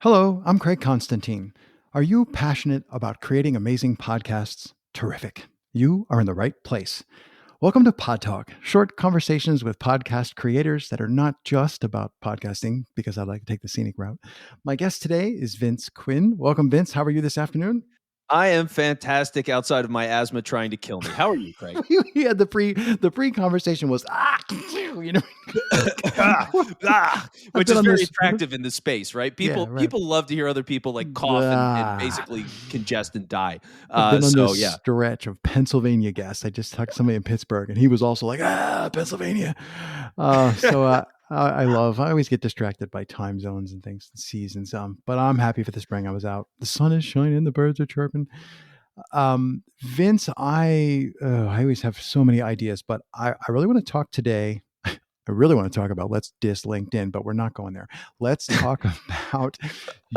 Hello, I'm Craig Constantine. Are you passionate about creating amazing podcasts? Terrific. You are in the right place. Welcome to Pod Talk, short conversations with podcast creators that are not just about podcasting, because I like to take the scenic route. My guest today is Vince Quinn. Welcome, Vince. How are you this afternoon? I am fantastic outside of my asthma trying to kill me. How are you, Craig? We had the pre conversation was you know. I've Which been is on very this. attractive in this space, right? Yeah, People right. people love to hear other people like cough and Ah. basically congest and die. I've been on So this yeah. stretch of Pennsylvania guests. I just talked to somebody in Pittsburgh, and he was also like, Pennsylvania. I always get distracted by time zones and things, seasons. But I'm happy for the spring. I was out. The sun is shining, the birds are chirping. Vince, I always have so many ideas, but I really want to talk today. I really want to talk about let's diss LinkedIn, but we're not going there. Let's talk about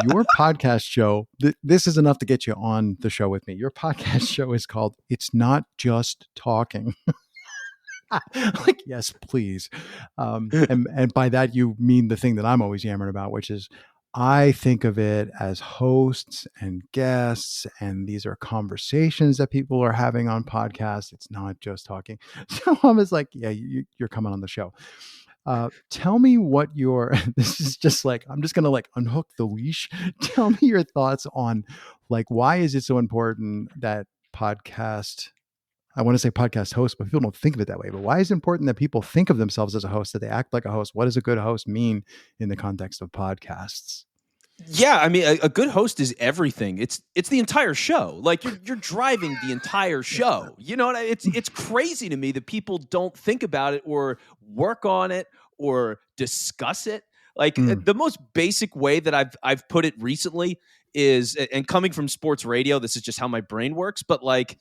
your podcast show. This is enough to get you on the show with me. Your podcast show is called It's Not Just Talking. Like, yes, please. And by that, you mean the thing that I'm always yammering about, which is I think of it as hosts and guests, and these are conversations that people are having on podcasts. It's not just talking. So I was like, yeah, you're coming on the show. Tell me what your this is just like I'm just gonna like unhook the leash. Tell me your thoughts on like why is it so important that podcast I want to say podcast host, but people don't think of it that way. But why is it important that people think of themselves as a host, that they act like a host? What does a good host mean in the context of podcasts? Yeah, I mean, a good host is everything. It's the entire show. Like you're driving the entire show. You know, it's crazy to me that people don't think about it or work on it or discuss it. Like Mm, the most basic way that I've put it recently is, and coming from sports radio, this is just how my brain works. But like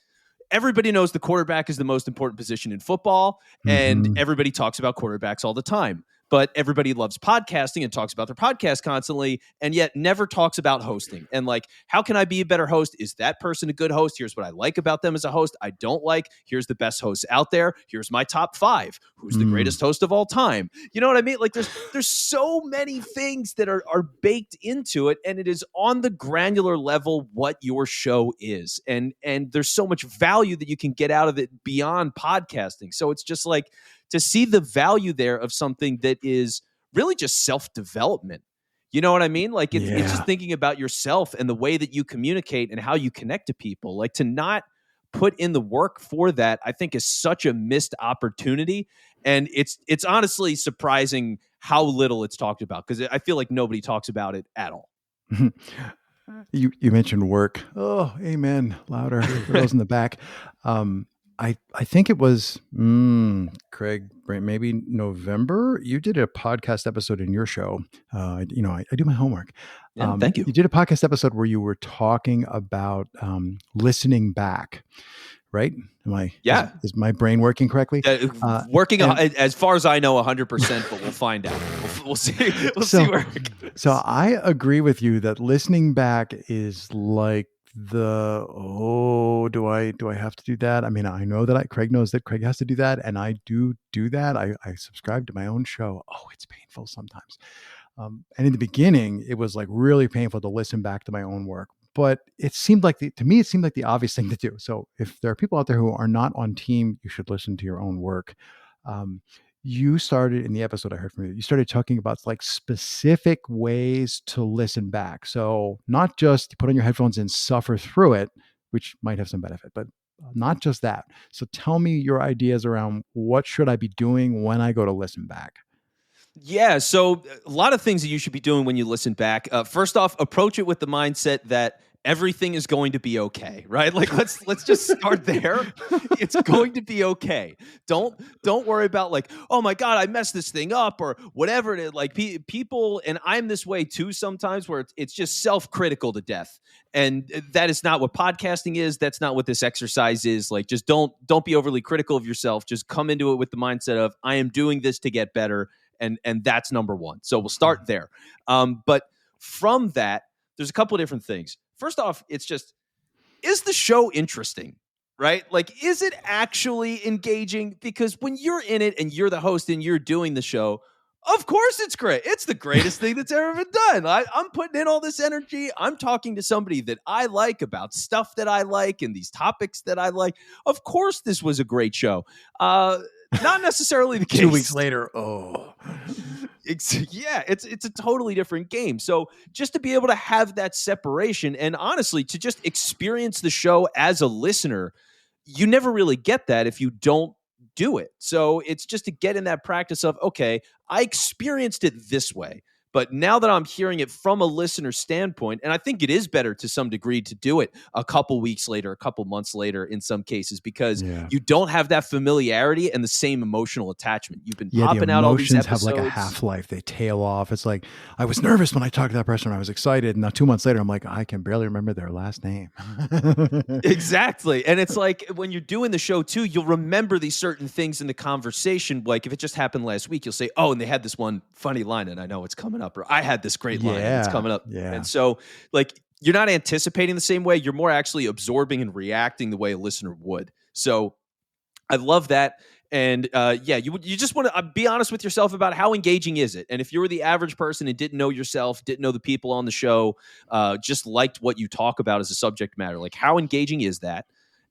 everybody knows the quarterback is the most important position in football, and hmm everybody talks about quarterbacks all the time. But everybody loves podcasting and talks about their podcast constantly, and yet never talks about hosting. And like, how can I be a better host? Is that person a good host? Here's what I like about them as a host. I don't like. Here's the best hosts out there. Here's my top 5. Who's the mm, greatest host of all time? You know what I mean? Like, there's so many things that are baked into it, and it is on the granular level what your show is. And there's so much value that you can get out of it beyond podcasting. So it's just like, to see the value there of something that is really just self-development. You know what I mean? Like it's just yeah. thinking about yourself and the way that you communicate and how you connect to people. Like to not put in the work for that, I think is such a missed opportunity. And it's honestly surprising how little it's talked about, because I feel like nobody talks about it at all. You mentioned work. Oh, amen. Louder for those in the back. Um, I think it was Craig, maybe November. You did a podcast episode in your show. I do my homework. Yeah, thank you. You did a podcast episode where you were talking about listening back. Right? Am I? Yeah. Is my brain working correctly? Working And as far as I know 100%, but we'll find out. We'll see. We'll see so, where it goes. so I agree with you that listening back is like do I have to do that? I mean, I know that Craig knows that Craig has to do that, and I do that. I subscribe to my own show. Oh, it's painful sometimes. And in the beginning, it was like really painful to listen back to my own work. But it seemed like to me, it seemed like the obvious thing to do. So if there are people out there who are not on team, you should listen to your own work. Um, you started in the episode I heard from you. You started talking about like specific ways to listen back. So not just put on your headphones and suffer through it, which might have some benefit, but not just that. So tell me your ideas around what should I be doing when I go to listen back. Yeah, so a lot of things that you should be doing when you listen back. First off, approach it with the mindset that everything is going to be okay, right? Like let's just start there. It's going to be okay. Don't worry about like, oh my god, I messed this thing up or whatever it is. Like people, and I'm this way too sometimes, where it's just self-critical to death, and that is not what podcasting is. That's not what this exercise is. Like, just don't be overly critical of yourself. Just come into it with the mindset of I am doing this to get better. And that's number one. So we'll start there. But from that, there's a couple of different things. First off, it's just, is the show interesting? Right? Like, is it actually engaging? Because when you're in it and you're the host and you're doing the show, Of course it's great. It's the greatest thing that's ever been done. I'm putting in all this energy. I'm talking to somebody that I like about stuff that I like and these topics that I like. Of course this was a great show. Not necessarily the 2 weeks case. later, oh. It's a totally different game. So just to be able to have that separation and honestly to just experience the show as a listener, you never really get that if you don't do it. So it's just to get in that practice of, okay, I experienced it this way. But now that I'm hearing it from a listener standpoint, and I think it is better to some degree to do it a couple weeks later, a couple months later in some cases, because Yeah. you don't have that familiarity and the same emotional attachment. You've been Yeah, the popping out all these emotions have episodes. like a half-life. They tail off. It's like, I was nervous when I talked to that person. I was excited. And now 2 months later, I'm like, I can barely remember their last name. Exactly. And it's like when you're doing the show too, you'll remember these certain things in the conversation. Like if it just happened last week, you'll say, oh, and they had this one funny line and I know it's coming up, or I had this great line and it's Yeah. coming up. Yeah. And so like you're not anticipating the same way. You're more actually absorbing and reacting the way a listener would. So I love that. And you just want to be honest with yourself about how engaging is it. And if you were the average person and didn't know yourself, didn't know the people on the show, just liked what you talk about as a subject matter, like how engaging is that?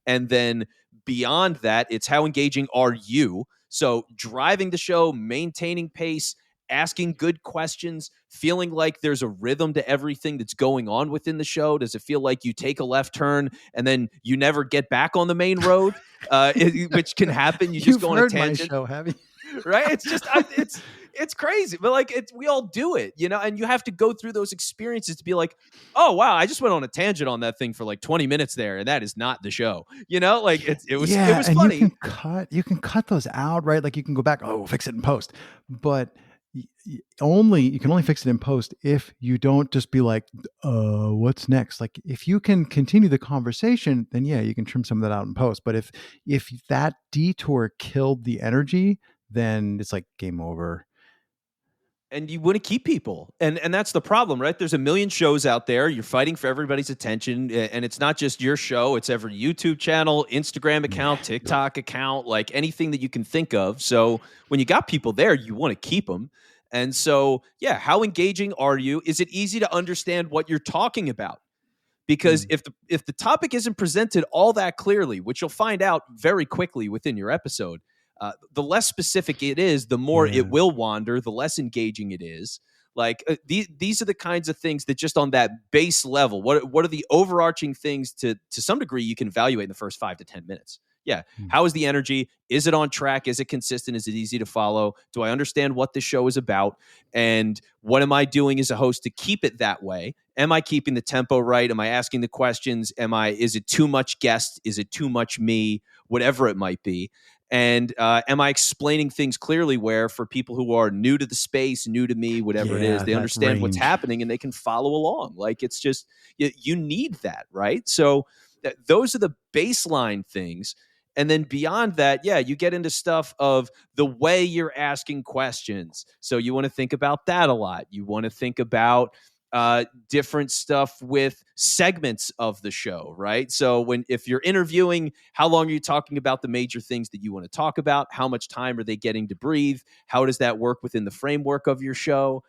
And then beyond that, it's how engaging are you? So driving the show, maintaining pace, asking good questions, feeling like there's a rhythm to everything that's going on within the show. Does it feel like you take a left turn and then you never get back on the main road, which can happen? You just You've go on a heard my tangent, show, have you? right? It's just, it's crazy, but like we all do it, and you have to go through those experiences to be like, oh wow, I just went on a tangent on that thing for like 20 minutes there, and that is not the show, like it was And funny. you can cut those out, right? Like you can go back, oh, we'll fix it in post. But you can only fix it in post if you don't just be like, what's next? Like if you can continue the conversation, then yeah, you can trim some of that out in post. But if that detour killed the energy, then it's like game over. And you want to keep people, and that's the problem, right? There's a million shows out there. You're fighting for everybody's attention, and it's not just your show. It's every YouTube channel, Instagram account, TikTok account, like anything that you can think of. So when you got people there, you want to keep them. And so, yeah, how engaging are you? Is it easy to understand what you're talking about? Because if the topic isn't presented all that clearly, which you'll find out very quickly within your episode, the less specific it is, the more it will wander, the less engaging it is. Like these are the kinds of things that just on that base level, what are the overarching things to some degree you can evaluate in the first 5 to 10 minutes? Yeah. How is the energy? Is it on track? Is it consistent? Is it easy to follow? Do I understand what this show is about? And what am I doing as a host to keep it that way? Am I keeping the tempo right? Am I asking the questions? Is it too much guest? Is it too much me? Whatever it might be. And am I explaining things clearly where for people who are new to the space, new to me, whatever it is, they understand what's happening and they can follow along. Like it's just, you need that, right? So those are the baseline things. And then beyond that, you get into stuff of the way you're asking questions. So you want to think about that a lot. You want to think about different stuff with segments of the show, right? So if you're interviewing, how long are you talking about the major things that you want to talk about? How much time are they getting to breathe? How does that work within the framework of your show?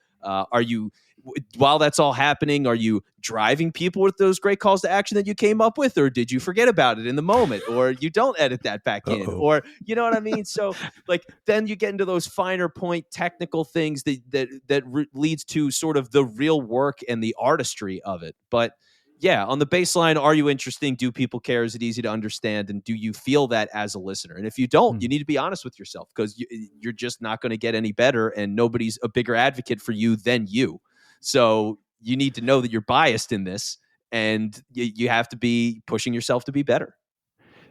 While that's all happening, are you driving people with those great calls to action that you came up with, or did you forget about it in the moment, or you don't edit that back in, or you know what I mean? So like then you get into those finer point technical things that leads to sort of the real work and the artistry of it. But yeah, on the baseline, are you interesting? Do people care? Is it easy to understand? And do you feel that as a listener? And if you don't, you need to be honest with yourself, because you're just not going to get any better, and nobody's a bigger advocate for you than you. So you need to know that you're biased in this, and you have to be pushing yourself to be better.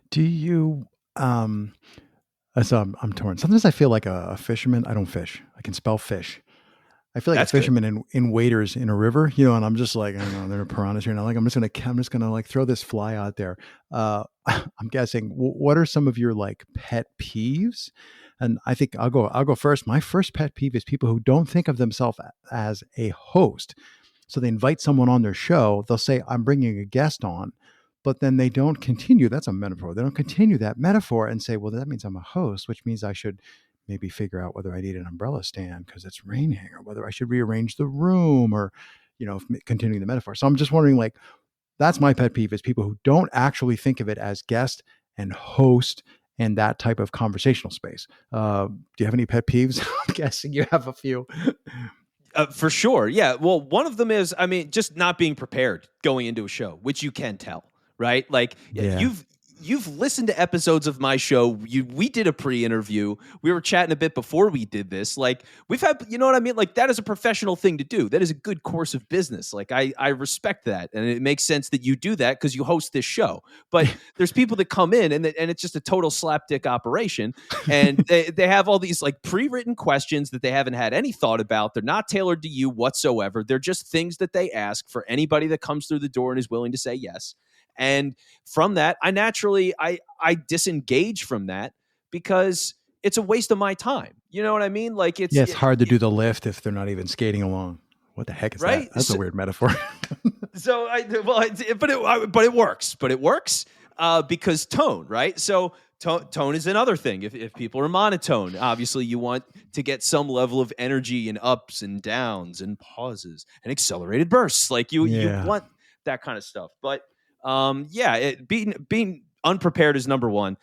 Do you, so I'm torn. Sometimes I feel like a fisherman. I don't fish. I can spell fish. I feel like That's a fisherman in waders in a river, and I'm just like, I don't know, there are piranhas here. And I'm just gonna like throw this fly out there. I'm guessing. What are some of your like pet peeves? And I think I'll go first. My first pet peeve is people who don't think of themselves as a host. So they invite someone on their show. They'll say, I'm bringing a guest on, but then they don't continue. That's a metaphor. They don't continue that metaphor and say, well, that means I'm a host, which means I should maybe figure out whether I need an umbrella stand because it's raining, or whether I should rearrange the room, or, continuing the metaphor. So I'm just wondering, like, that's my pet peeve, is people who don't actually think of it as guest and host and that type of conversational space. Do you have any pet peeves? I'm guessing you have a few. For sure. Yeah. Well, one of them is, I mean, just not being prepared going into a show, which you can tell, right? Like Yeah. you've listened to episodes of my show. We did a pre-interview. We were chatting a bit before we did this. Like we've had, you know what I mean? Like that is a professional thing to do. That is a good course of business. Like I respect that. And it makes sense that you do that because you host this show. But there's people that come in and it's just a total slapdick operation. And they have all these like pre-written questions that they haven't had any thought about. They're not tailored to you whatsoever. They're just things that they ask for anybody that comes through the door and is willing to say yes. And from that, I naturally I disengage from that because it's a waste of my time. You know what I mean? Like Yeah, it's hard to do the lift if they're not even skating along. What the heck is that? right. That's a weird metaphor. So but it works. But it works because tone, right? So tone is another thing. If people are monotone, obviously you want to get some level of energy and ups and downs and pauses and accelerated bursts. Like you Yeah. want that kind of stuff. But being unprepared is number one.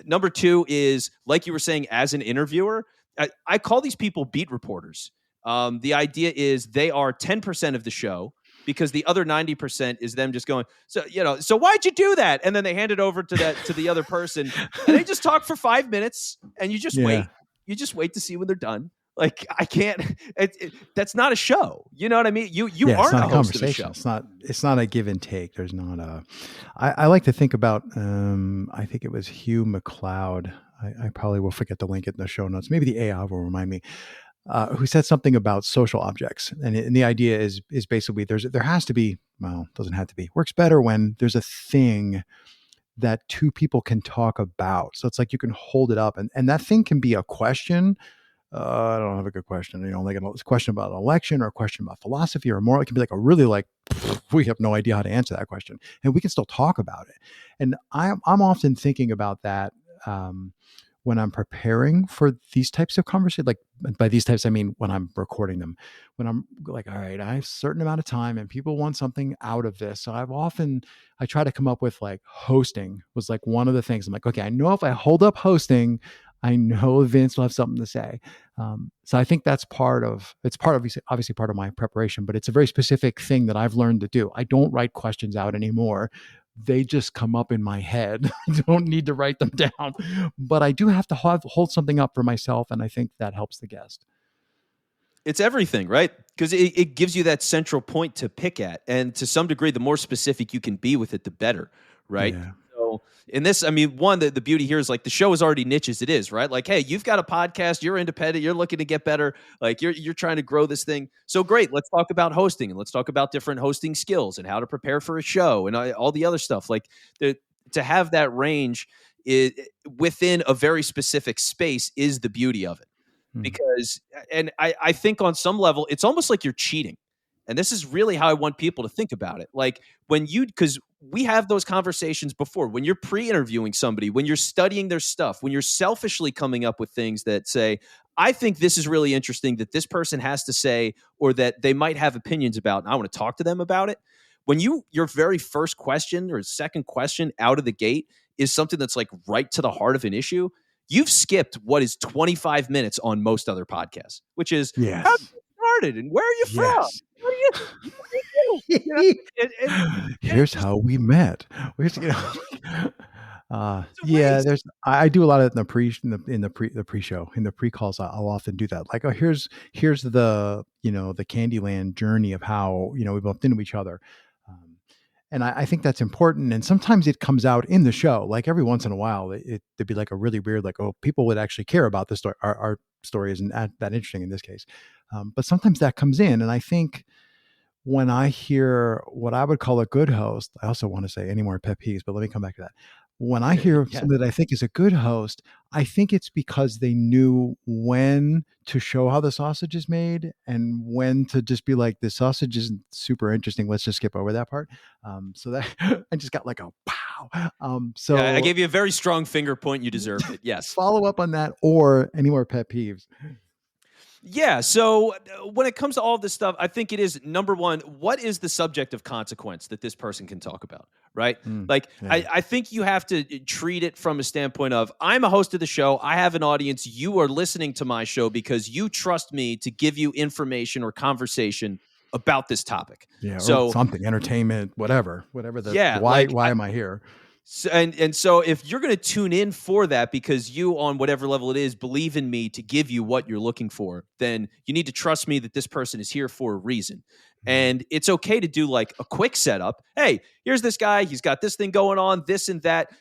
Number two is, like you were saying, as an interviewer, I call these people beat reporters. The idea is they are 10% of the show because the other 90% is them just going, so why'd you do that? And then they hand it over to the other person and they just talk for 5 minutes and you just Yeah. wait. You just wait to see when they're done. Like I can't. That's not a show. You know what I mean? You Yeah, it's aren't not a a host of a conversation. show. It's not a give and take. There's not a. I like to think about. I think it was Hugh McLeod. I probably will forget to link it in the show notes. Maybe the AI will remind me. Who said something about social objects, and the idea is basically there has to be. Well, it doesn't have to be. Works better when there's a thing that two people can talk about. So it's like you can hold it up, and that thing can be a question. I don't have a good question. Like a question about an election, or a question about philosophy, or more. It can be like a really like, we have no idea how to answer that question, and we can still talk about it. And I'm often thinking about that when I'm preparing for these types of conversations. Like by these types, I mean when I'm recording them. When I'm like, all right, I have a certain amount of time, and people want something out of this. So I try to come up with, like, hosting was like one of the things. I'm like, okay, I know if I hold up hosting, I know Vince will have something to say. So I think it's part of obviously part of my preparation, but it's a very specific thing that I've learned to do. I don't write questions out anymore. They just come up in my head. I don't need to write them down, but I do have to hold something up for myself. And I think that helps the guest. It's everything, right? Because it gives you that central point to pick at. And to some degree, the more specific you can be with it, the better, right? Yeah. So in this, I mean, one, the beauty here is like the show is already niche as it is, right? Like, hey, you've got a podcast, you're independent, you're looking to get better, like you're trying to grow this thing. So great, let's talk about hosting, and let's talk about different hosting skills and how to prepare for a show and all the other stuff. Like to have that range within a very specific space is the beauty of it. Hmm. Because and I think on some level it's almost like you're cheating, and this is really how I want people to think about it. Like because we have those conversations before, when you're pre-interviewing somebody, when you're studying their stuff, when you're selfishly coming up with things that say, I think this is really interesting that this person has to say, or that they might have opinions about, and I want to talk to them about it. When your very first question or second question out of the gate is something that's like right to the heart of an issue, you've skipped what is 25 minutes on most other podcasts, which is how did Yes. you get started and where are you from? Yes. What do you know? And it's Here's just how we met. Where's, it's a yeah, waste. I do a lot of it in the pre-show, in the pre-calls. I'll often do that. Like, oh, here's the Candyland journey of how, we bumped into each other. Um, and I think that's important. And sometimes it comes out in the show. Like every once in a while, it'd be like a really weird, like, oh, people would actually care about this story. Our story isn't that interesting in this case. But sometimes that comes in. And I think when I hear what I would call a good host, I also want to say any more pet peeves, but let me come back to that. When I hear Yeah. somebody that I think is a good host, I think it's because they knew when to show how the sausage is made and when to just be like, the sausage isn't super interesting. Let's just skip over that part. So that I just got like a pow wow. Yeah, I So gave you a very strong finger point. You deserved it. Yes. follow up on that, or any more pet peeves? Yeah. So when it comes to all of this stuff, I think it is number one, what is the subject of consequence that this person can talk about? Right. Like, Yeah. I think you have to treat it from a standpoint of I'm a host of the show. I have an audience. You are listening to my show because you trust me to give you information or conversation about this topic. Yeah, or So, something, entertainment, whatever, the yeah, like, why am I here? so, and so if you're going to tune in for that because you on whatever level it is believe in me to give you what you're looking for, then you need to trust me that this person is here for a reason. Mhm. And it's okay to do like a quick setup. Hey, here's this guy. He's got this thing going on, this and that.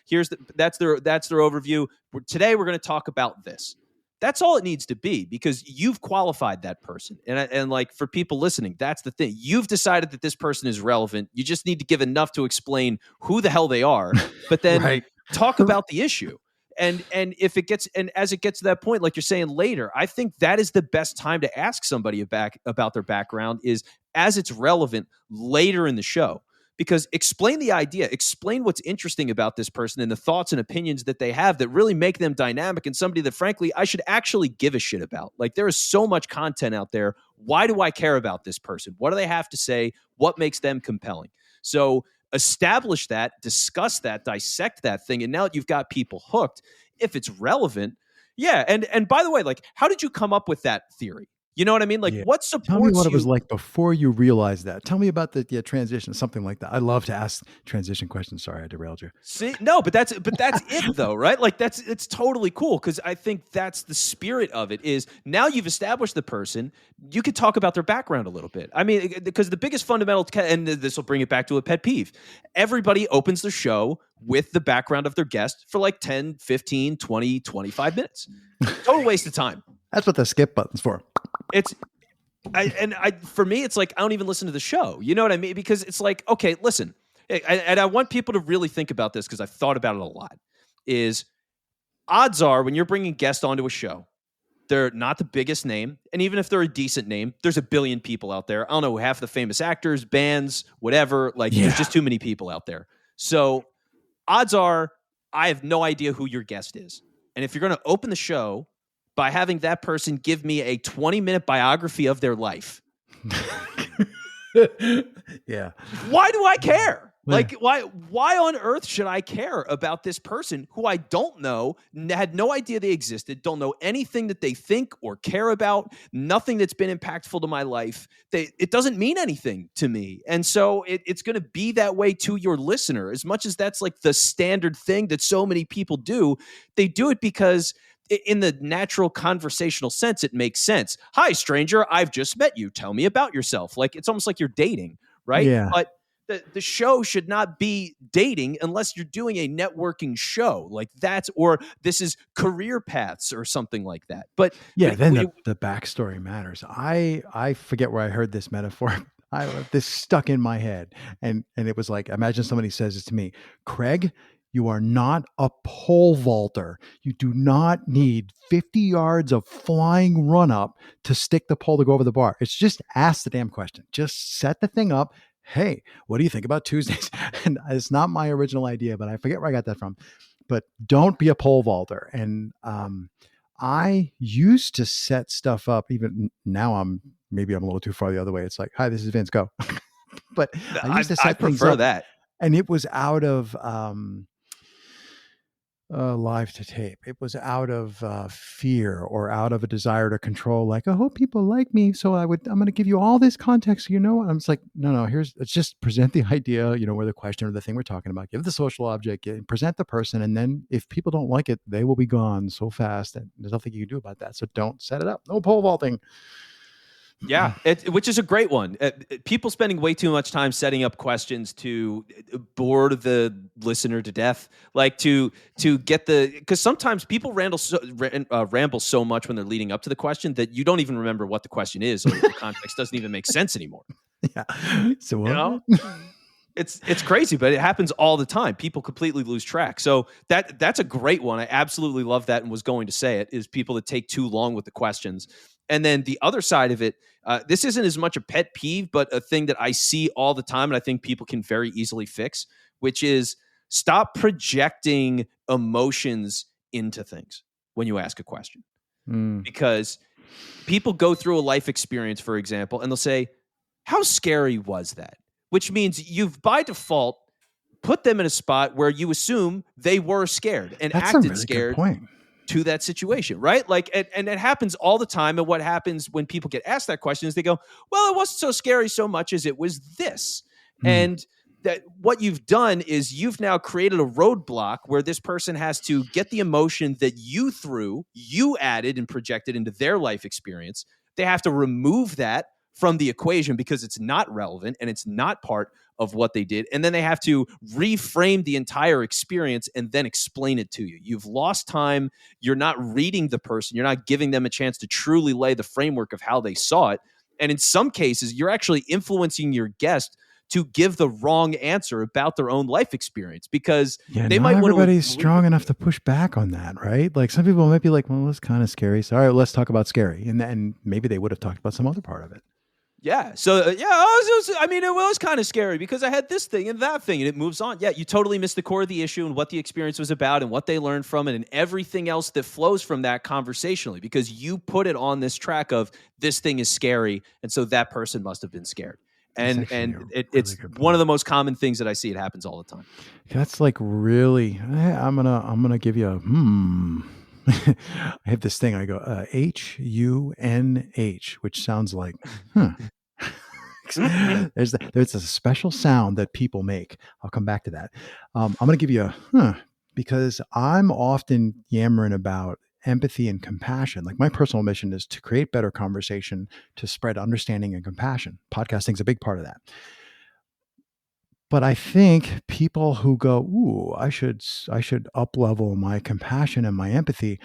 That's their overview. Today we're going to talk about this. That's all it needs to be because you've qualified that person. And like for people listening, that's the thing. You've decided that this person is relevant. You just need to give enough to explain who the hell they are, but then Right. talk about the issue. And if it gets and as it gets to that point, like you're saying later, I think that is the best time to ask somebody about their background is as it's relevant later in the show. Because explain the idea, explain what's interesting about this person and the thoughts and opinions that they have that really make them dynamic and somebody that, frankly, I should actually give a shit about. Like, there is so much content out there. Why do I care about this person? What do they have to say? What makes them compelling? So, establish that, discuss that, dissect that thing. And now that you've got people hooked, if it's relevant, yeah. And by the way, like, how did you come up with that theory? You know what I mean? Like, Yeah. what Tell me what supports it was you? like before you realized that. Tell me about the transition, something like that. I love to ask transition questions. Sorry, I derailed you. See, no, but that's it though, right? Like it's totally cool because I think that's the spirit of it. Is now you've established the person, you could talk about their background a little bit. I mean, because the biggest fundamental, and this will bring it back to a pet peeve. Everybody opens the show with the background of their guest for like 10, 15, 20, 25 minutes. Total waste of time. That's what the skip button's for. It's for me, it's like I don't even listen to the show. You know what I mean? Because it's like, okay, listen, and I want people to really think about this because I've thought about it a lot. Is odds are when you're bringing guests onto a show, they're not the biggest name, and even if they're a decent name, there's a billion people out there. I don't know half the famous actors, bands, whatever. Like, Yeah. there's just too many people out there. So odds are I have no idea who your guest is, and if you're going to open the show by having that person give me a 20-minute biography of their life. Yeah. Why do I care? Yeah. Like, why on earth should I care about this person who I don't know, had no idea they existed, don't know anything that they think or care about, nothing that's been impactful to my life. It doesn't mean anything to me. And so it's going to be that way to your listener. As much as that's like the standard thing that so many people do, they do it because in the natural conversational sense, it makes sense. Hi, stranger, I've just met you. Tell me about yourself. Like, it's almost like you're dating, right? Yeah. But the show should not be dating unless you're doing a networking show like that's, or this is career paths or something like that. But Yeah, then the backstory matters. I forget where I heard this metaphor. This stuck in my head, and it was like, imagine somebody says this to me, Craig, you are not a pole vaulter. You do not need 50 yards of flying run up to stick the pole to go over the bar. It's just ask the damn question. Just set the thing up. Hey, what do you think about Tuesdays? And it's not my original idea, but I forget where I got that from. But don't be a pole vaulter. And I used to set stuff up. Even now, maybe I'm a little too far the other way. It's like, hi, this is Vince. Go. But I used to I set things prefer up, that. and it was out of live to tape. It was out of fear or out of a desire to control. Like, I hope people like me, so I'm going to give you all this context. So you know, I'm just like, no. Let's just present the idea. You know, where the question or the thing we're talking about. Give the social object. Present the person, and then if people don't like it, they will be gone so fast, and there's nothing you can do about that. So don't set it up. No pole vaulting. Yeah, which is a great one. People spending way too much time setting up questions to bore the listener to death, like to get because sometimes people ramble so much when they're leading up to the question that you don't even remember what the question is, or the context doesn't even make sense anymore. Yeah. So what? You know? It's crazy, but it happens all the time. People completely lose track. So that's a great one. I absolutely love that and was going to say it, is people that take too long with the questions. And then the other side of it, this isn't as much a pet peeve, but a thing that I see all the time and I think people can very easily fix, which is Stop projecting emotions into things when you ask a question, Mm. because people go through a life experience, for example, and they'll say, how scary was that? Which means you've by default put them in a spot where you assume they were scared and That's a acted really good scared point. to that situation, right? Like, and it happens all the time. And what happens when people get asked that question is they go, well, it wasn't so scary so much as it was this. Mm. And that what you've done is you've now created a roadblock where this person has to get the emotion that you added and projected into their life experience. They have to remove that from the equation because it's not relevant and it's not part of what they did. And then they have to reframe the entire experience and then explain it to you. You've lost time. You're not reading the person. You're not giving them a chance to truly lay the framework of how they saw it. And in some cases, you're actually influencing your guest to give the wrong answer about their own life experience because Yeah, they not might want to everybody's agree strong with enough you. to push back on that, right? Like some people might be like, "Well, that's kind of scary. So, all right, let's talk about scary," and maybe they would have talked about some other part of it. Yeah. So yeah, I mean, it was kind of scary because I had this thing and that thing, and it moves on. Yeah, you totally missed the core of the issue and what the experience was about and what they learned from it and everything else that flows from that conversationally because you put it on this track of this thing is scary, and so that person must have been scared. That's And actually a really it's good one of point. the most common things that I see. It happens all the time. That's like really. I'm gonna give you a hmm. I have this thing. I go HUNH, which sounds like huh. There's a special sound that people make. I'll come back to that. I'm going to give you a huh because I'm often yammering about empathy and compassion. Like my personal mission is to create better conversation, to spread understanding and compassion. Podcasting is a big part of that. But I think people who go, "Ooh, I should up level my compassion and my empathy,"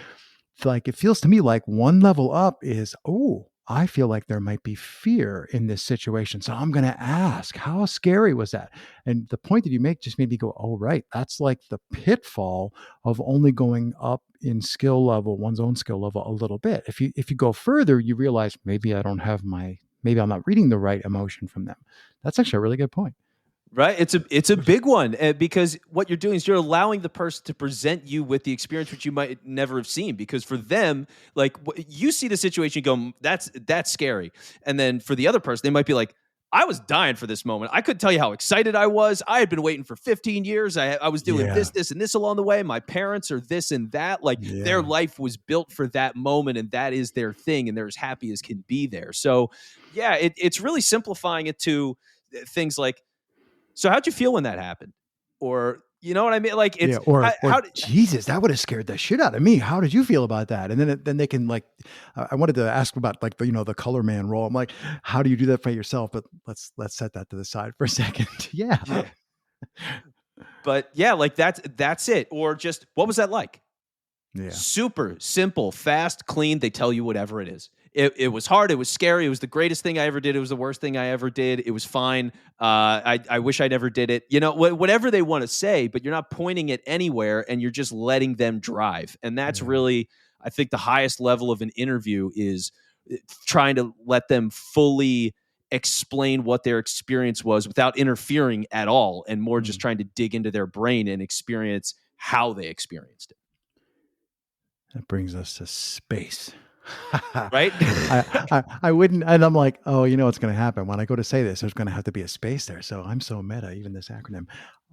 like it feels to me like one level up is, oh, I feel like there might be fear in this situation. So I'm going to ask, how scary was that? And the point that you make just made me go, oh, right. That's like the pitfall of only going up in skill level, one's own skill level a little bit. If you go further, you realize maybe I'm not reading the right emotion from them. That's actually a really good point. Right? It's a big one because what you're doing is you're allowing the person to present you with the experience which you might never have seen because for them, like you see the situation, you go, that's scary, and then for the other person, they might be like, I was dying for this moment. I couldn't tell you how excited I was. I had been waiting for 15 years. I was doing Yeah. this, and this along the way. My parents are this and that. Like their Yeah. life was built for that moment, and that is their thing, and they're as happy as can be there. So, yeah, it's really simplifying it to things like, so how'd you feel when that happened? Or you know what I mean? Like Yeah, it's how did, Jesus, that would have scared the shit out of me. How did you feel about that? And then they can like, I wanted to ask about like the color man role. I'm like, how do you do that for yourself? But let's set that to the side for a second. Yeah, yeah. But yeah, like that's it. Or just what was that like? yeah, Super simple, fast, clean. They tell you whatever it is. It was hard. It was scary. It was the greatest thing I ever did. It was the worst thing I ever did. It was fine. I wish I never did it. You know, whatever they want to say, but you're not pointing it anywhere and you're just letting them drive. And that's yeah. really, I think, the highest level of an interview is trying to let them fully explain what their experience was without interfering at all and more just Mm. trying to dig into their brain and experience how they experienced it. That brings us to space. Right? I wouldn't, and I'm like, oh, you know what's going to happen when I go to say this? There's going to have to be a space there. So I'm so meta, even this acronym.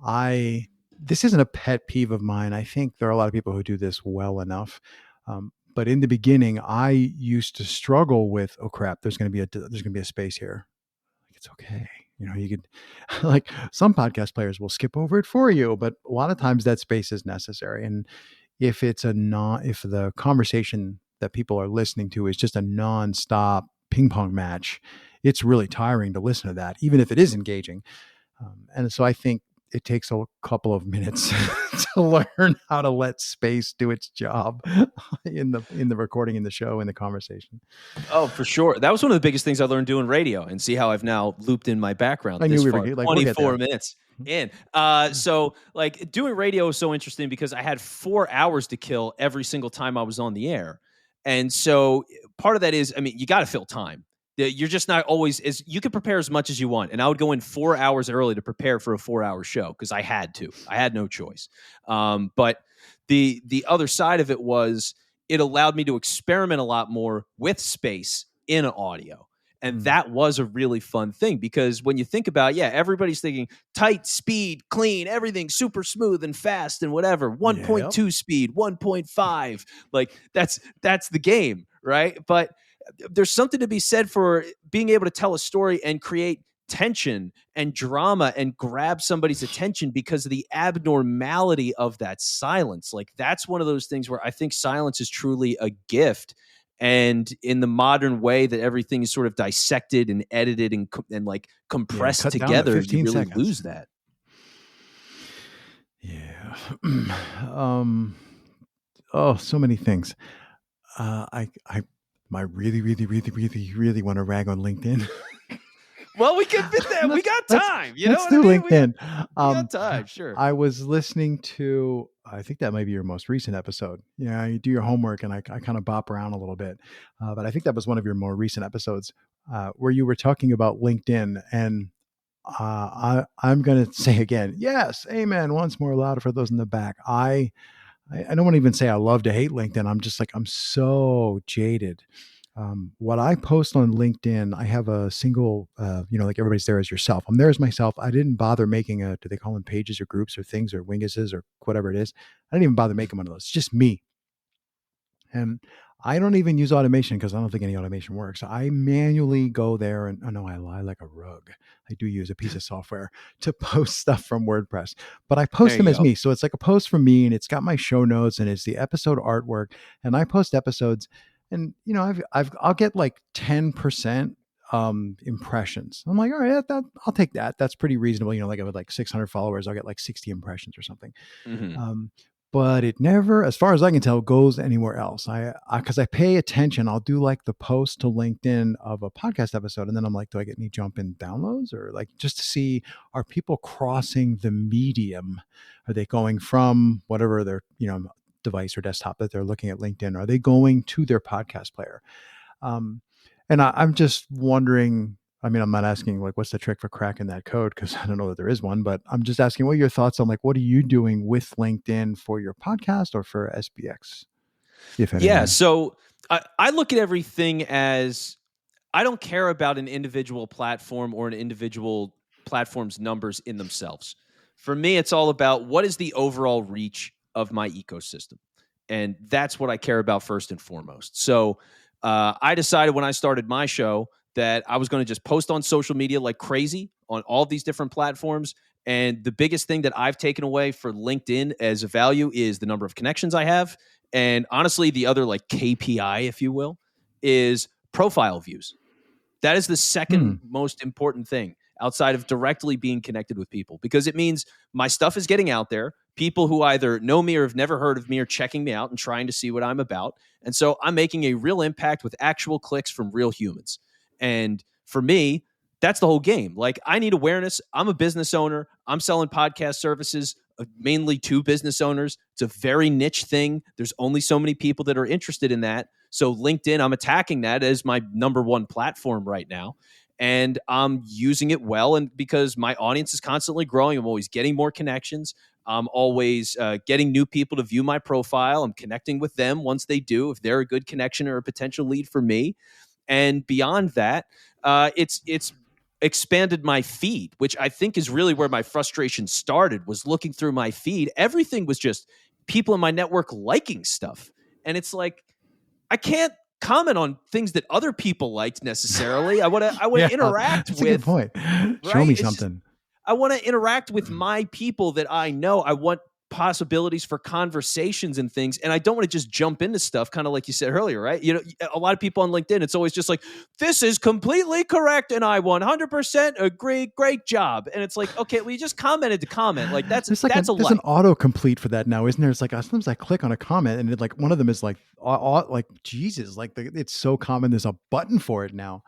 I This isn't a pet peeve of mine. I think there are a lot of people who do this well enough. But in the beginning, I used to struggle with, oh crap, there's going to be a space here. Like it's okay. You could like some podcast players will skip over it for you, but a lot of times that space is necessary. And if the conversation that people are listening to is just a nonstop ping pong match, it's really tiring to listen to that, even if it is engaging. And so I think it takes a couple of minutes to learn how to let space do its job in the recording, in the show, in the conversation. Oh, for sure. That was one of the biggest things I learned doing radio, and see how I've now looped in my background I knew this we were far, good. Like we'll get 24 there. minutes in. So like doing radio was so interesting because I had 4 hours to kill every single time I was on the air. And so part of that is, I mean, you got to fill time. You're just not always you can prepare as much as you want. And I would go in 4 hours early to prepare for a 4-hour show because I had to. I had no choice. But the other side of it was it allowed me to experiment a lot more with space in audio. And that was a really fun thing because when you think about, everybody's thinking tight, speed, clean, everything super smooth and fast and whatever, 1.2 speed, 1.5. Like that's the game, right? But there's something to be said for being able to tell a story and create tension and drama and grab somebody's attention because of the abnormality of that silence. Like that's one of those things where I think silence is truly a gift. And in the modern way that everything is sort of dissected and edited and like compressed cut down to together, you 15 really seconds. lose that. Yeah. So many things. I really, really, really, really, really want to rag on LinkedIn. Well, we can fit that. We got time. You know Let's what do I mean? LinkedIn. We got time. Sure. I was listening to, I think that might be your most recent episode. Yeah, you do your homework, and I kind of bop around a little bit. But I think that was one of your more recent episodes where you were talking about LinkedIn. And I'm going to say again, yes, amen. Once more, louder for those in the back. I don't want to even say I love to hate LinkedIn. I'm just like, I'm so jaded. What I post on LinkedIn, I have a single, like everybody's there as yourself. I'm there as myself. I didn't bother making do they call them pages or groups or things or winguses or whatever it is? I didn't even bother making one of those. It's just me. And I don't even use automation because I don't think any automation works. I manually go there and, oh no, I lie like a rug. I do use a piece of software to post stuff from WordPress, but I post There them you as go. me. So it's like a post from me and it's got my show notes and it's the episode artwork. And I post episodes and, I'll get like 10% impressions. I'm like, all right, I'll take that. That's pretty reasonable. Like with like 600 followers, I'll get like 60 impressions or something. Mm-hmm. But it never, as far as I can tell, goes anywhere else. Because I pay attention, I'll do like the post to LinkedIn of a podcast episode, and then I'm like, do I get any jump in downloads, or like just to see, are people crossing the medium? Are they going from whatever their device or desktop that they're looking at LinkedIn? Are they going to their podcast player? And I'm just wondering. I mean, I'm not asking like what's the trick for cracking that code because I don't know that there is one, but I'm just asking what are your thoughts on like what are you doing with LinkedIn for your podcast or for SBX, if Yeah. anything? So I look at everything as I don't care about an individual platform or an individual platform's numbers in themselves. For me, it's all about what is the overall reach of my ecosystem. And that's what I care about first and foremost. So I decided when I started my show that I was going to just post on social media like crazy on all these different platforms. And the biggest thing that I've taken away for LinkedIn as a value is the number of connections I have. And honestly, the other like KPI, if you will, is profile views. That is the second most important thing outside of directly being connected with people because it means my stuff is getting out there. People who either know me or have never heard of me are checking me out and trying to see what I'm about. And so I'm making a real impact with actual clicks from real humans. And for me, that's the whole game. Like, I need awareness. I'm a business owner. I'm selling podcast services mainly to business owners. It's a very niche thing. There's only so many people that are interested in that. So LinkedIn, I'm attacking that as my number one platform right now. And I'm using it well. And because my audience is constantly growing, I'm always getting more connections. I'm always getting new people to view my profile. I'm connecting with them once they do, if they're a good connection or a potential lead for me. And beyond that, it's expanded my feed, which I think is really where my frustration started, was looking through my feed. Everything was just people in my network liking stuff. And it's like, I can't comment on things that other people liked necessarily. I want to Yeah, interact that's a good with, point. Show right? me It's just, something. I want to interact with my people that I know. I want possibilities for conversations and things. And I don't want to just jump into stuff, kind of like you said earlier, right? A lot of people on LinkedIn, it's always just like, this is completely correct. And I 100% agree. Great job. And it's like, okay, well, you just commented to comment. Like that's a There's an like. autocomplete for that now, isn't there? It's like sometimes I click on a comment and like one of them is like, like Jesus, like it's so common. There's a button for it now.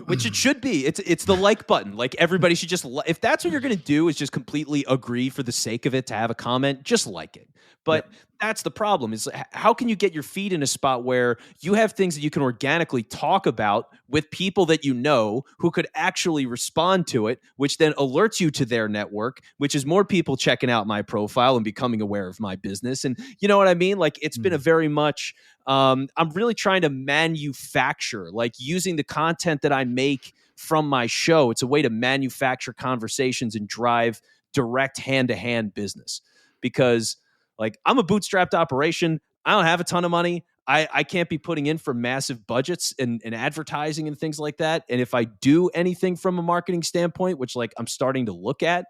Which it should be. It's the like button. Like everybody should just if that's what you're going to do is just completely agree for the sake of it to have a comment, just like it. Yep. But that's the problem is how can you get your feet in a spot where you have things that you can organically talk about with people that you know who could actually respond to it, which then alerts you to their network, which is more people checking out my profile and becoming aware of my business. And you know what I mean? Like it's been a Mm. very much I'm really trying to manufacture, like using the content that I make from my show. It's a way to manufacture conversations and drive direct hand to hand business because, like, I'm a bootstrapped operation. I don't have a ton of money. I can't be putting in for massive budgets and advertising and things like that. And if I do anything from a marketing standpoint, which like I'm starting to look at,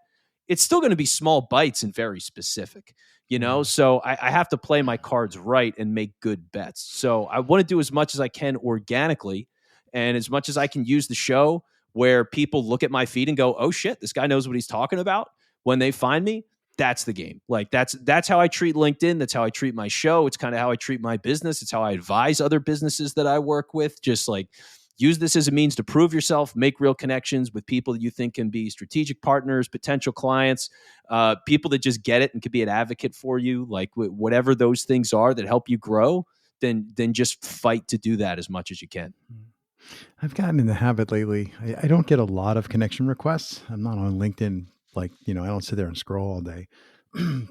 it's still going to be small bites and very specific, you know? Yeah. So I have to play my cards right and make good bets. So I want to do as much as I can organically and as much as I can use the show where people look at my feed and go, oh shit, this guy knows what he's talking about when they find me. That's the game. Like that's how I treat LinkedIn. That's how I treat my show. It's kind of how I treat my business. It's how I advise other businesses that I work with. Just like use this as a means to prove yourself, make real connections with people that you think can be strategic partners, potential clients, people that just get it and could be an advocate for you. Like whatever those things are that help you grow, then just fight to do that as much as you can. I've gotten in the habit lately. I don't get a lot of connection requests. I'm not on LinkedIn. Like, I don't sit there and scroll all day.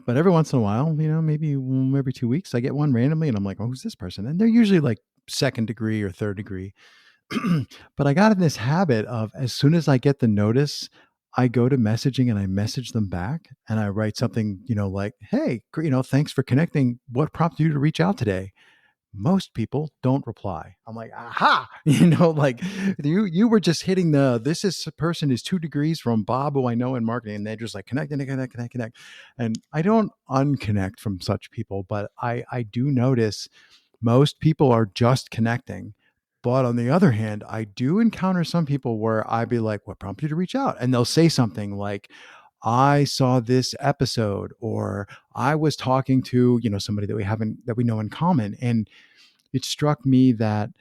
But every once in a while, maybe every 2 weeks, I get one randomly and I'm like, oh, who's this person? And they're usually like second degree or third degree. But I got in this habit of as soon as I get the notice, I go to messaging and I message them back and I write something, like, hey, thanks for connecting. What prompted you to reach out today? Most people don't reply. I'm like, aha, like you were just hitting this person is 2 degrees from Bob, who I know in marketing, and they're just like connect. And I don't unconnect from such people, but I do notice most people are just connecting. But on the other hand, I do encounter some people where I'd be like, what prompted you to reach out? And they'll say something like, I saw this episode, or I was talking to, somebody that we know in common. And it struck me that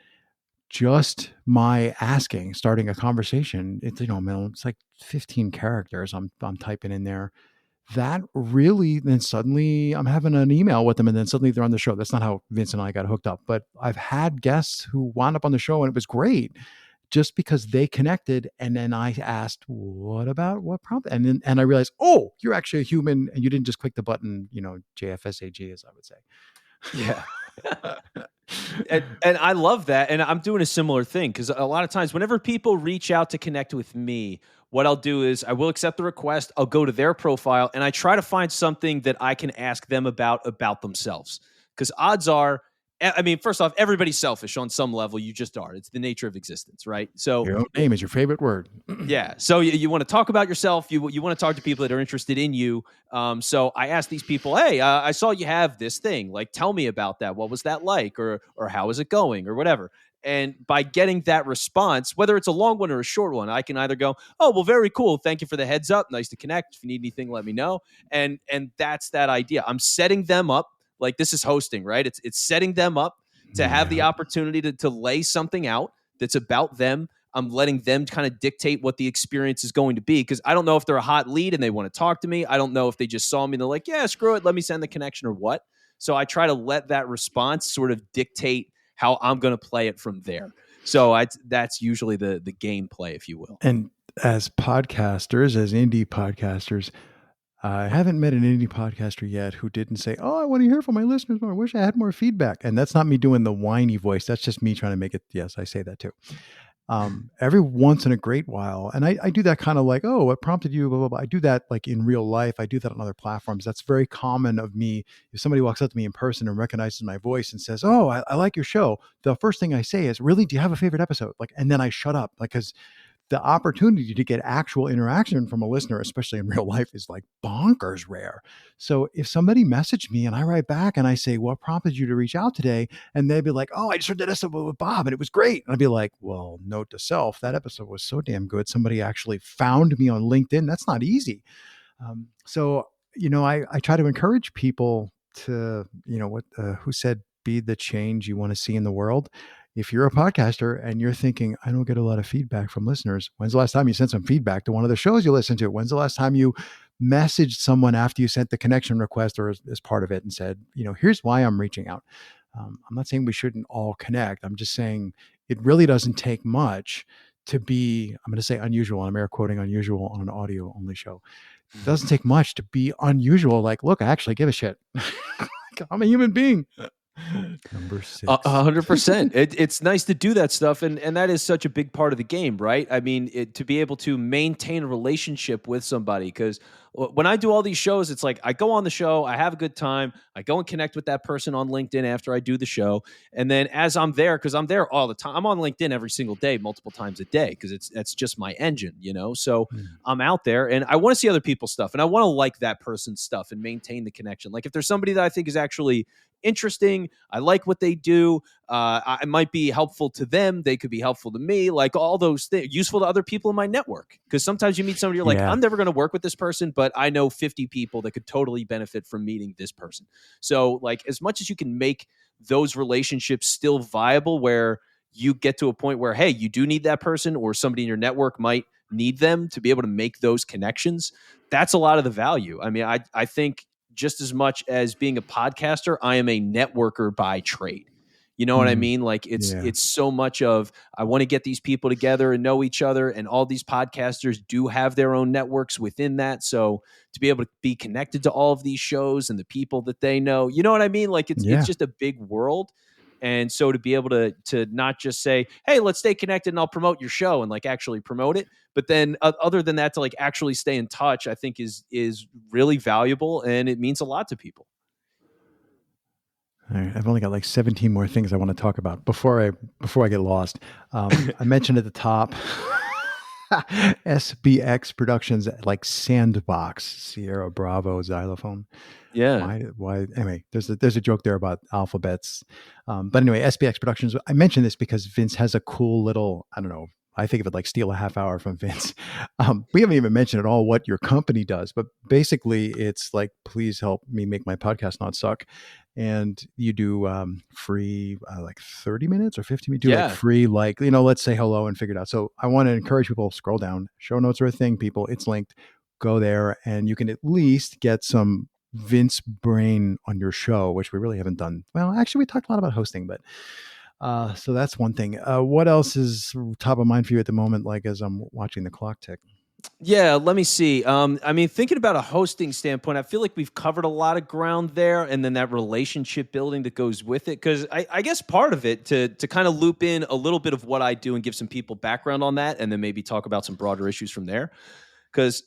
just my asking, starting a conversation, it's like 15 characters I'm typing in there. That really, then suddenly I'm having an email with them and then suddenly they're on the show. That's not how Vince and I got hooked up, but I've had guests who wound up on the show and it was great just because they connected. And then I asked, what prompt? And I realized, oh, you're actually a human and you didn't just click the button, JFSAG, as I would say. Yeah. And I love that. And I'm doing a similar thing because a lot of times, whenever people reach out to connect with me, what I'll do is I will accept the request. I'll go to their profile and I try to find something that I can ask them about themselves. Because odds are, I mean, first off, everybody's selfish on some level. You just are. It's the nature of existence, right? So Your own name is your favorite word. yeah. So you want to talk about yourself. You want to talk to people that are interested in you. So I asked these people, hey, I saw you have this thing. Like, tell me about that. What was that like? Or how is it going? Or whatever. And by getting that response, whether it's a long one or a short one, I can either go, oh, well, very cool. Thank you for the heads up. Nice to connect. If you need anything, let me know. And that's that idea. I'm setting them up. Like this is hosting, right? It's setting them up to have the Yeah. opportunity to lay something out that's about them. I'm letting them kind of dictate what the experience is going to be because I don't know if they're a hot lead and they want to talk to me. I don't know if they just saw me and they're like, yeah, screw it. Let me send the connection or what. So I try to let that response sort of dictate how I'm going to play it from there. So that's usually the gameplay, if you will. And as podcasters, as indie podcasters, I haven't met an indie podcaster yet who didn't say, oh, I want to hear from my listeners more. I wish I had more feedback. And that's not me doing the whiny voice. That's just me trying to make it. Yes, I say that too. Every once in a great while. And I do that kind of like, oh, what prompted you, blah, blah, blah. I do that like in real life. I do that on other platforms. That's very common of me. If somebody walks up to me in person and recognizes my voice and says, oh, I like your show, the first thing I say is, really, do you have a favorite episode? Like, and then I shut up, like, because the opportunity to get actual interaction from a listener, especially in real life, is like bonkers rare. So if somebody messaged me and I write back and I say, what prompted you to reach out today? And they'd be like, oh, I just heard that episode with Bob and it was great. And I'd be like, well, note to self, that episode was so damn good. Somebody actually found me on LinkedIn. That's not easy. I try to encourage people to, who said, be the change you want to see in the world. If you're a podcaster and you're thinking, I don't get a lot of feedback from listeners, when's the last time you sent some feedback to one of the shows you listen to? When's the last time you messaged someone after you sent the connection request or as part of it and said, here's why I'm reaching out. I'm not saying we shouldn't all connect. I'm just saying it really doesn't take much to be, I'm going to say unusual. I'm air quoting unusual on an audio only show. It doesn't take much to be unusual. Like, look, I actually give a shit. I'm a human being. Number 6. 100%. It's nice to do that stuff, and that is such a big part of the game, right? I mean, to be able to maintain a relationship with somebody, because when I do all these shows, it's like I go on the show, I have a good time, I go and connect with that person on LinkedIn after I do the show, and then as I'm there, because I'm there all the time, I'm on LinkedIn every single day, multiple times a day, because that's just my engine, So I'm out there, and I want to see other people's stuff, and I want to like that person's stuff and maintain the connection. Like if there's somebody that I think is actually interesting, I like what they do, I might be helpful to them, they could be helpful to me, like all those things, useful to other people in my network, because sometimes you meet somebody, you're like, Yeah. I'm never going to work with this person, but I know 50 people that could totally benefit from meeting this person. So like as much as you can make those relationships still viable, where you get to a point where, hey, you do need that person, or somebody in your network might need them to be able to make those connections, that's a lot of the value. I mean, I think just as much as being a podcaster, I am a networker by trade. You know what I mean? Like Yeah. it's so much of, I want to get these people together and know each other, and all these podcasters do have their own networks within that. So to be able to be connected to all of these shows and the people that they know, you know what I mean? Like it's Yeah. just a big world. And so to be able to not just say, hey, let's stay connected and I'll promote your show, and like actually promote it, but then other than that, to like actually stay in touch, I think is really valuable, and it means a lot to people. All right, I've only got like 17 more things I want to talk about before I get lost. I mentioned at the top SBX Productions, like Sandbox, Sierra Bravo Xylophone. Yeah. Why? Anyway, there's a joke there about alphabets. But anyway, SBX Productions. I mentioned this because Vince has a cool little, I don't know, I think of it like steal a half hour from Vince. We haven't even mentioned at all what your company does, but basically it's like, please help me make my podcast not suck. And you do free, like 30 minutes or 50 minutes, do like Yeah. free, like, let's say hello and figure it out. So I want to encourage people, scroll down, show notes are a thing, people, it's linked, go there and you can at least get some Vince brain on your show, which we really haven't done. Well, actually we talked a lot about hosting, but so that's one thing. What else is top of mind for you at the moment? Like as I'm watching the clock tick. Yeah, let me see. I mean, thinking about a hosting standpoint, I feel like we've covered a lot of ground there, and then that relationship building that goes with it. Because I guess part of it, to kind of loop in a little bit of what I do and give some people background on that, and then maybe talk about some broader issues from there. Because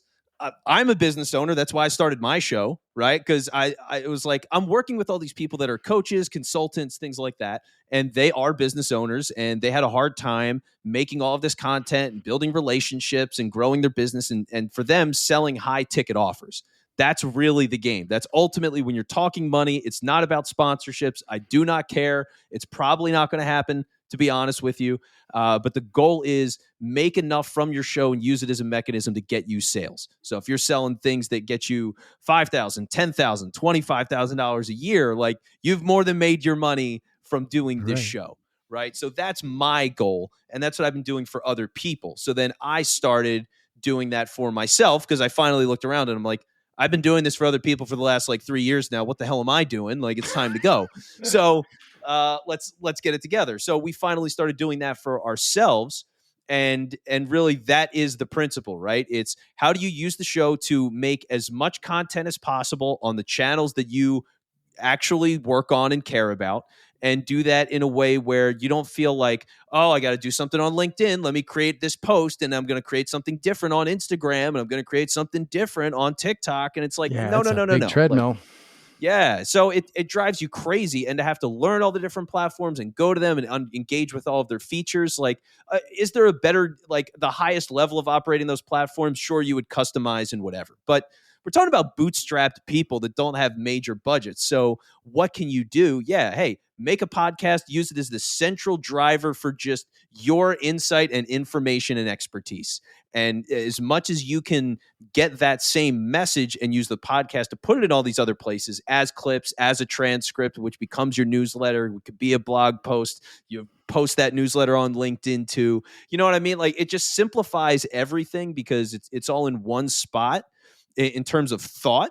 I'm a business owner. That's why I started my show, right? Because I it was like, I'm working with all these people that are coaches, consultants, things like that, and they are business owners, and they had a hard time making all of this content and building relationships and growing their business, and for them, selling high ticket offers. That's really the game. That's ultimately when you're talking money. It's not about sponsorships. I do not care. It's probably not going to happen, to be honest with you. But the goal is make enough from your show and use it as a mechanism to get you sales. So if you're selling things that get you $5,000, $10,000, $25,000 a year, like you've more than made your money from doing this Right. show, right? So that's my goal, and that's what I've been doing for other people. So then I started doing that for myself, because I finally looked around and I'm like, I've been doing this for other people for the last like 3 years now. What the hell am I doing? Like it's time to go. So let's get it together. So we finally started doing that for ourselves, and really that is the principle, right? It's how do you use the show to make as much content as possible on the channels that you actually work on and care about, and do that in a way where you don't feel like, oh, I got to do something on LinkedIn, let me create this post, and I'm going to create something different on Instagram, and I'm going to create something different on TikTok, and it's like, Yeah, no, it's no, a no, no, big no. Like, treadmill. yeah. So it drives you crazy, and to have to learn all the different platforms and go to them and engage with all of their features. Like, is there a better, like the highest level of operating those platforms? Sure, you would customize and whatever. But we're talking about bootstrapped people that don't have major budgets. So what can you do? Yeah. Hey, make a podcast, use it as the central driver for just your insight and information and expertise. And as much as you can get that same message and use the podcast to put it in all these other places as clips, as a transcript, which becomes your newsletter. It could be a blog post. You post that newsletter on LinkedIn too. You know what I mean? Like it just simplifies everything because it's all in one spot. in terms of thought.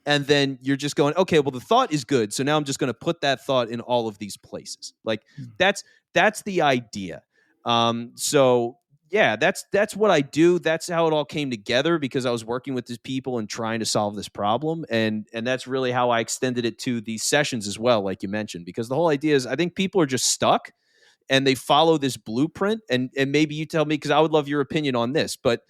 And then you're just going, okay, well, the thought is good. So now I'm just going to put that thought in all of these places. Like that's the idea. So yeah, that's what I do. That's how it all came together because I was working with these people and trying to solve this problem. And that's really how I extended it to these sessions as well, like you mentioned, because the whole idea is I think people are just stuck and they follow this blueprint. And maybe you tell me, because I would love your opinion on this, but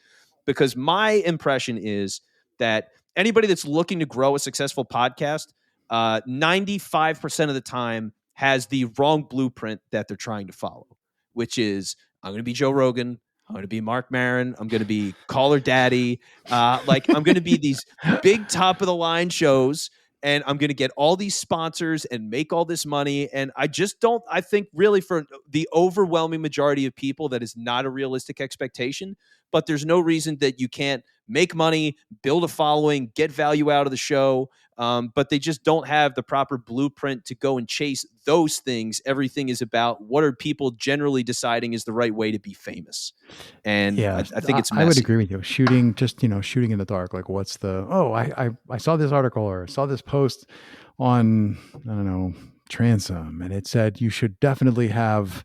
because my impression is that anybody that's looking to grow a successful podcast, 95% of the time has the wrong blueprint that they're trying to follow, which is I'm going to be Joe Rogan. I'm going to be Mark Maron. I'm going to be Caller Daddy. Like I'm going to be these big top of the line shows and I'm going to get all these sponsors and make all this money. And I just don't, I think really for the overwhelming majority of people, that is not a realistic expectation, but there's no reason that you can't make money, build a following, get value out of the show. But they just don't have the proper blueprint to go and chase those things. Everything is about what are people generally deciding is the right way to be famous. And Yeah, I think it's I would messy. agree with you. Shooting, just shooting in the dark. Like, what's the? Oh, I saw this article or saw this post on I don't know Transom, and it said you should definitely have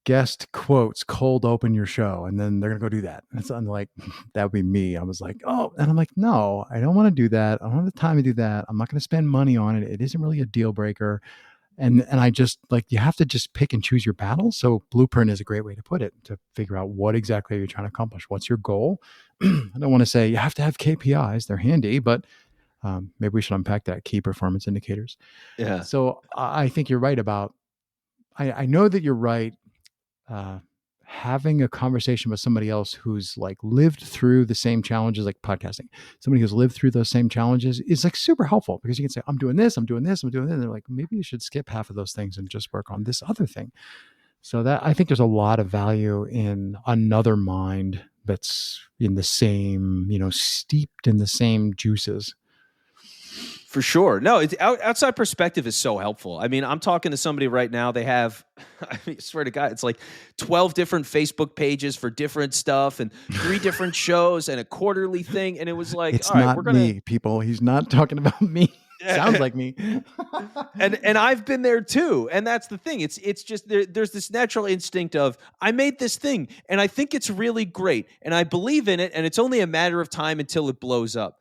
guest quotes cold open your show, and then they're gonna go do that. And so I'm like, that would be me. I was like, oh, and I'm like, no, I don't want to do that. I don't have the time to do that. I'm not going to spend money on it. It isn't really a deal breaker. And I just like, you have to just pick and choose your battles. So blueprint is a great way to put it, to figure out what exactly you're trying to accomplish. What's your goal? I don't want to say you have to have KPIs. They're handy, but maybe we should unpack that: key performance indicators. Yeah. So I think you're right about, I know that you're right. Uh, Having a conversation with somebody else who's like lived through the same challenges, like podcasting, somebody who's lived through those same challenges is like super helpful, because you can say, I'm doing this, I'm doing this, I'm doing this. And they're like, maybe you should skip half of those things and just work on this other thing. So that, I think there's a lot of value in another mind that's in the same, steeped in the same juices. For sure. No, it's outside perspective is so helpful. I mean, I'm talking to somebody right now. They have, I mean, I swear to God, it's like 12 different Facebook pages for different stuff and 3 different shows and a quarterly thing. And it was like, It's all right, not we're going to, me, people. He's not talking about me. Sounds like me. and I've been there too. And that's the thing. It's just there's this natural instinct of I made this thing and I think it's really great and I believe in it and it's only a matter of time until it blows up.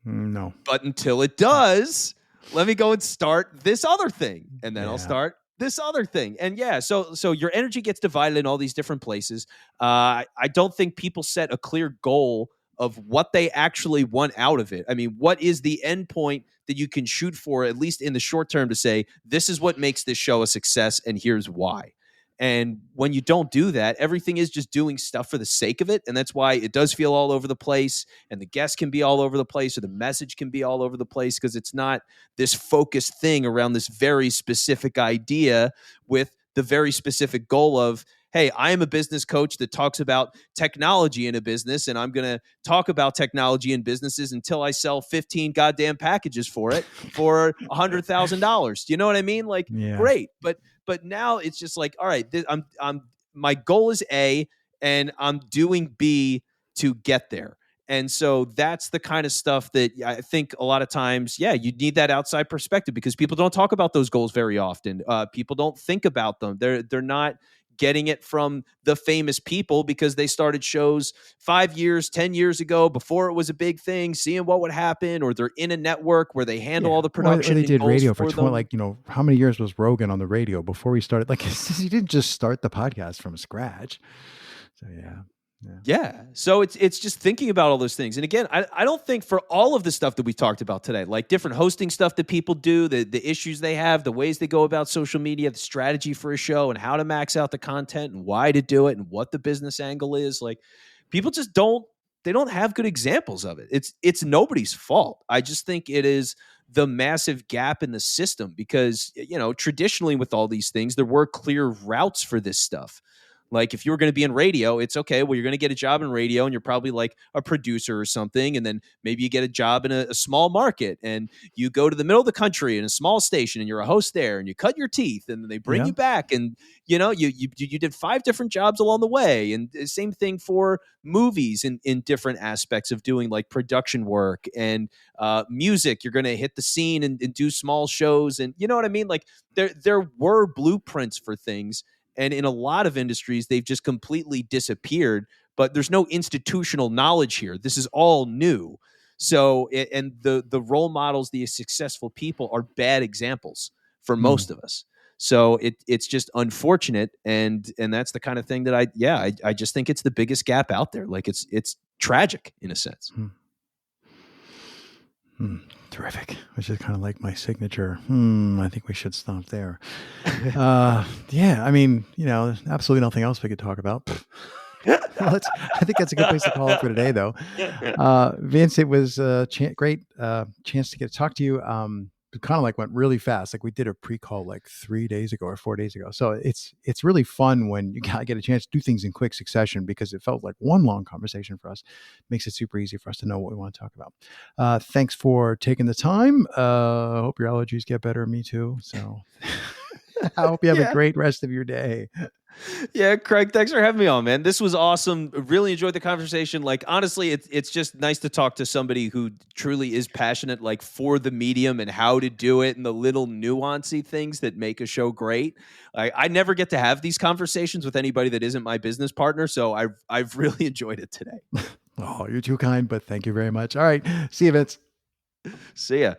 No. But until it does, let me go and start this other thing. And then I'll start this other thing. And yeah, so your energy gets divided in all these different places. I don't think people set a clear goal of what they actually want out of it. I mean, what is the end point that you can shoot for, at least in the short term, to say, this is what makes this show a success and here's why. And when you don't do that, everything is just doing stuff for the sake of it. And that's why it does feel all over the place. And the guest can be all over the place, or the message can be all over the place, because it's not this focused thing around this very specific idea with the very specific goal of, hey, I am a business coach that talks about technology in a business, and I'm going to talk about technology in businesses until I sell 15 goddamn packages for it for $100,000. Do you know what I mean? Like, great. But now it's just like, all right, I'm my goal is A, and I'm doing B to get there. And so that's the kind of stuff that I think a lot of times, yeah, you need that outside perspective, because people don't talk about those goals very often. People don't think about them. They're not getting it from the famous people, because they started shows 5 years, 10 years ago, before it was a big thing, seeing what would happen, or they're in a network where they handle all the production. Or they did radio for 20, them. like, how many years was Rogan on the radio before he started? Like, he didn't just start the podcast from scratch. So Yeah. So it's just thinking about all those things. And again, I don't think for all of the stuff that we talked about today, like different hosting stuff that people do, the issues they have, the ways they go about social media, the strategy for a show, and how to max out the content and why to do it and what the business angle is, like, people just don't have good examples of it. It's nobody's fault. I just think it is the massive gap in the system, because, traditionally with all these things, there were clear routes for this stuff. Like if you were going to be in radio, it's okay. Well, you're going to get a job in radio and you're probably like a producer or something. And then maybe you get a job in a small market and you go to the middle of the country in a small station and you're a host there and you cut your teeth and then they bring Yeah. you back. And, you did 5 different jobs along the way. And the same thing for movies in different aspects of doing like production work and music. You're going to hit the scene and do small shows. And you know what I mean? Like there were blueprints for things, and in a lot of industries, they've just completely disappeared. But there's no institutional knowledge here. This is all new. So, and the role models, the successful people, are bad examples for Hmm. most of us. So it's just unfortunate, and that's the kind of thing that I just think it's the biggest gap out there. Like it's tragic in a sense. Hmm. Hmm. Terrific. Which is kind of like my signature. I think we should stop there. Yeah, I mean, absolutely nothing else we could talk about. I think that's a good place to call it for today, though. Vince, it was a great chance to get to talk to you. It kind of like went really fast. Like we did a pre-call like 3 days ago or 4 days ago. So it's really fun when you get a chance to do things in quick succession, because it felt like one long conversation for us. Makes it super easy for us to know what we want to talk about. Thanks for taking the time. I hope your allergies get better. Me too. So I hope you have a Yeah. great rest of your day. Yeah, Craig, thanks for having me on, man. This was awesome. Really enjoyed the conversation. Like, honestly, it's just nice to talk to somebody who truly is passionate, like, for the medium and how to do it and the little nuancy things that make a show great. I never get to have these conversations with anybody that isn't my business partner, so I've really enjoyed it today. Oh, you're too kind, but thank you very much. All right. See you, Vince. See ya.